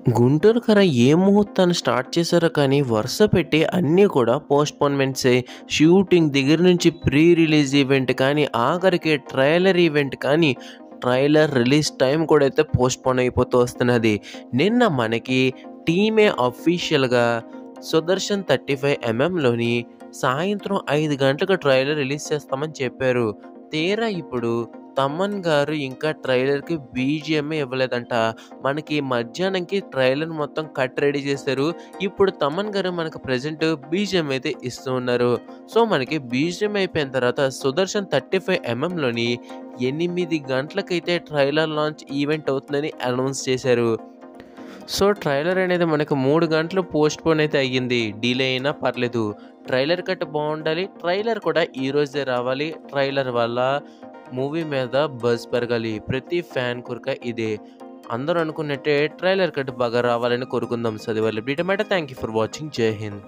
గుంటూరు కర ఏ ముహూర్తాన్ని స్టార్ట్ చేశారో కానీ వరుస పెట్టి అన్నీ కూడా పోస్ట్‌పోన్‌మెంట్సే. షూటింగ్ దగ్గర నుంచి ప్రీ రిలీజ్ ఈవెంట్ కానీ, ఆఖరికి ట్రైలర్ ఈవెంట్ కానీ, ట్రైలర్ రిలీజ్ టైం కూడా అయితే పోస్ట్‌పోన్ అయిపోతూ వస్తున్నది. నిన్న మనకి టీమే అఫీషియల్‌గా 'సుదర్శన్ 35 ఎంఎంలోని సాయంత్రం 5 గంటలకు ట్రైలర్ రిలీజ్ చేస్తామని చెప్పారు. తీరా ఇప్పుడు తమన్ గారు ఇంకా ట్రైలర్‌కి బీజీఎంఏ ఇవ్వలేదంట. మనకి మధ్యాహ్నంకి ట్రైలర్ మొత్తం కట్ రెడీ చేశారు. ఇప్పుడు తమన్ గారు మనకు ప్రెజెంట్ బీజీఎం అయితే ఇస్తూ ఉన్నారు. సో, మనకి బీజీఎం అయిపోయిన తర్వాత 'సుదర్శన్ 35 ఎంఎంలోని 8 గంటలకైతే ట్రైలర్ లాంచ్ ఈవెంట్ అవుతుందని అనౌన్స్ చేశారు. సో, ట్రైలర్ అనేది మనకు 3 గంటలు పోస్ట్‌పోన్ అయితే అయ్యింది. డిలే అయినా పర్లేదు. Trailer cut బావుండాలి. ట్రైలర్ కూడా ఈరోజే రావాలి. ట్రైలర్ వల్ల మూవీ మీద బజ్ పెరగాలి. ప్రతి ఫ్యాన్ కోరిక ఇదే. అందరూ అనుకున్నట్టే ట్రైలర్ కట్ బాగా రావాలని కోరుకుందాం. సో, అది వాళ్ళ అప్డేట్ అన్నమాట. Thank you for watching. జై హింద్.